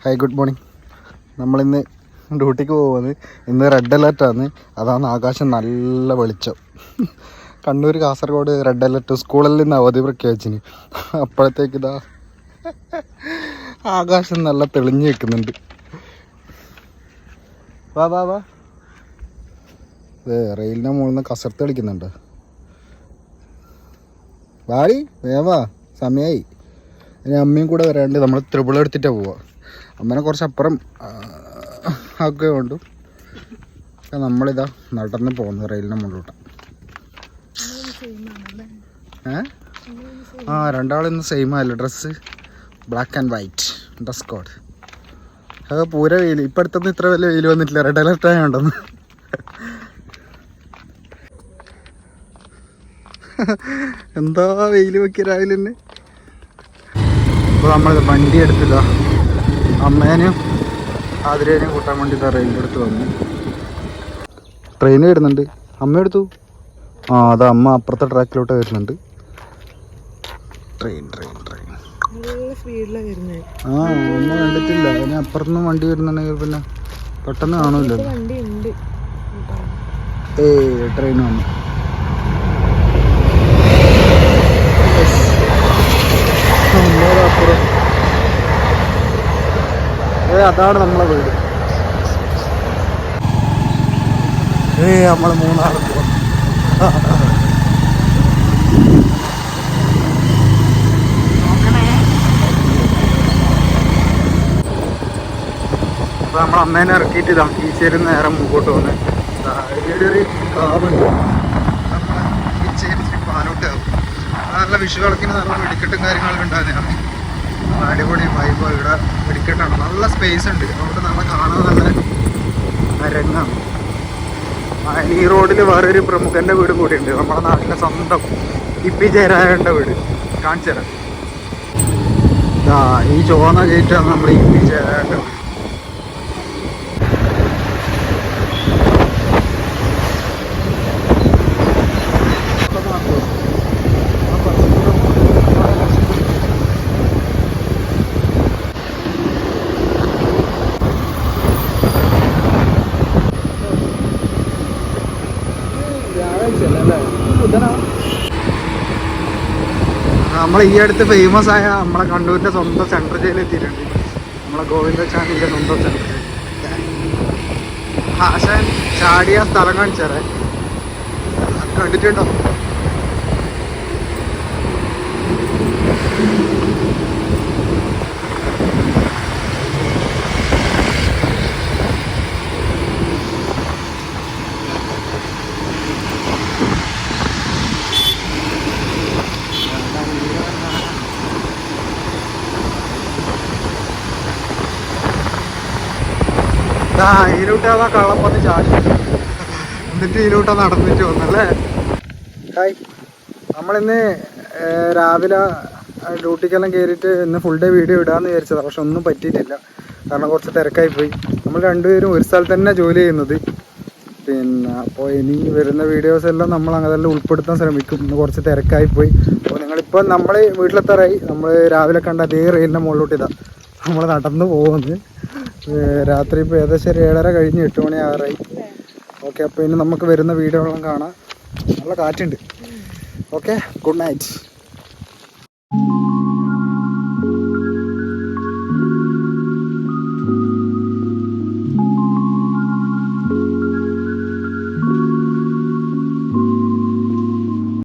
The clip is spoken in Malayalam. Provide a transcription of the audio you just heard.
Hi good morning. നമ്മളിന്ന് ഡ്യൂട്ടിക്ക് പോകുന്നത്. ഇന്ന് റെഡ് അലേർട്ടാണ്. അതാണ് ആകാശം നല്ല വെളിച്ചം. കണ്ണൂർ കാസർഗോഡ് റെഡ് അലേർട്ട്, സ്കൂളിൽ നിന്ന് അവധി പ്രഖ്യാപിച്ചിന്. അപ്പോഴത്തേക്ക് ഇതാ ആകാശം നല്ല തെളിഞ്ഞു നിൽക്കുന്നുണ്ട്. വാ വാ വാ. റെയിലിൻ്റെ മുകളിൽ നിന്ന് കസർത്ത് കളിക്കുന്നുണ്ട്. വാടി വേവാ, സമയമായി. ഇനി അമ്മയും കൂടെ വരാണ്ട് നമ്മൾ ത്രിബിൾ എടുത്തിട്ടാണ് പോവുക. അമ്മേനെ കുറച്ച് അപ്പുറം ഒക്കെ കൊണ്ടു നമ്മളിതാ നടന്ന് പോകുന്നത് റെയിലിൻ്റെ മുകളിലോട്ട്. രണ്ടാളിന്ന് സെയിം ആയല്ലോ dress. Black and white dress code. അത് പൂര വെയിൽ. ഇപ്പം അടുത്തൊന്നും ഇത്ര വലിയ വെയിൽ വന്നിട്ടില്ല. റെഡ് അലർട്ട് ആയതുകൊണ്ടൊന്ന്. എന്താ വെയിൽ വെക്കിയ രാവിലെ തന്നെ. ഇപ്പോൾ നമ്മൾ വണ്ടി എടുത്തില്ല. അമ്മേനെയും ആതിരേനെയും കൂട്ടാൻ വേണ്ടി റെയിലിൻ്റെ അടുത്ത് വന്നു. ട്രെയിൻ വരുന്നുണ്ട്. അമ്മ എടുത്തു. അതാ അമ്മ അപ്പുറത്തെ ട്രാക്കിലോട്ട് വരുന്നുണ്ട്. ട്രെയിൻ ട്രെയിൻ ട്രെയിൻ അമ്മ കണ്ടിട്ടില്ല. അതിന് അപ്പുറത്തുനിന്ന് വണ്ടി വരുന്നുണ്ടെങ്കിൽ പിന്നെ പെട്ടെന്ന് കാണൂല്ലോ. ട്രെയിൻ വന്നു. അപ്പുറം അതാണ് നമ്മളെ വീട്. നമ്മള് മൂന്നാറ് പോകും. അപ്പൊ നമ്മൾ അമ്മേനെ ഇറക്കിയിട്ട് ഇതാ ഈച്ചേരി നേരം മുമ്പോട്ട് വന്ന് ഒരു കാവുണ്ട്. നമ്മളെ ഈച്ചേരി പാലോട്ടാവും. നല്ല വിഷുവിളക്കിന് നല്ല വെടിക്കെട്ടും കാര്യങ്ങളൊക്കെ ഉണ്ടാകുന്നതാണ്. അടിപൊളി വൈബ്. ഇവിടെ വെടിക്കെട്ടാണ്. നല്ല സ്പേസ് ഉണ്ട്. അവിടെ നല്ല കാണാൻ നല്ല രംഗമാണ്. ഈ റോഡിൽ വേറൊരു പ്രമുഖൻ്റെ വീട് കൂടിയുണ്ട്. നമ്മുടെ നാട്ടിലെ സ്വന്തം ഇപ്പി ജയരാജൻ്റെ വീട്. കാണിച്ചു തരാം. ഈ ചുവന്ന ഗേറ്റാണ് നമ്മുടെ ഇപ്പി ജയരാജൻ്റെ വീട്. നമ്മൾ ഈ അടുത്ത് ഫേമസ് ആയ നമ്മളെ കണ്ണൂരിൻ്റെ സ്വന്തം സെൻട്രൽ ജയിൽ എത്തിയിട്ടുണ്ട്. നമ്മളെ ഗോവിന്ദച്ചാമിൻ്റെ സ്വന്തം സെൻട്രൽ ജയിൽ. ആശാൻ ചാടിയ സ്ഥലം കാണിച്ചേരെ. കണ്ടിട്ടുണ്ടോ? ഈരൂട്ടാ കള്ളപ്പന്ന് ചാടി എന്നിട്ട് ഈരൂട്ട നടന്നിട്ട് വന്നല്ലേ. ഹായ്. നമ്മളിന്ന് രാവിലെ ഡ്യൂട്ടിക്കെല്ലാം കയറിയിട്ട് ഇന്ന് ഫുൾ ഡേ വീഡിയോ ഇടാമെന്ന് വിചാരിച്ചതാണ്. പക്ഷെ ഒന്നും പറ്റിയിട്ടില്ല. കാരണം കുറച്ച് തിരക്കായി പോയി. നമ്മൾ രണ്ടുപേരും ഒരു സ്ഥലത്ത് തന്നെ ജോലി ചെയ്യുന്നത്. പിന്നെ അപ്പോൾ ഇനി വരുന്ന വീഡിയോസ് എല്ലാം നമ്മൾ അങ്ങനെല്ലാം ഉൾപ്പെടുത്താൻ ശ്രമിക്കും. ഇന്ന് കുറച്ച് തിരക്കായി പോയി. അപ്പോൾ നിങ്ങളിപ്പോൾ നമ്മൾ വീട്ടിലെത്താറായി. നമ്മൾ രാവിലെ കണ്ട അതേ റെയിലിൻ്റെ മുകളിലോട്ട് ഇതാ നമ്മൾ നടന്ന് പോകുന്നത്. രാത്രി ഇപ്പോൾ ഏകദേശം 7:30 കഴിഞ്ഞ് 8 മണി ആറായി. ഓക്കെ, അപ്പോൾ ഇനി നമുക്ക് വരുന്ന വീഡിയോകളെല്ലാം കാണാം. നല്ല കാറ്റുണ്ട്. Okay, good night.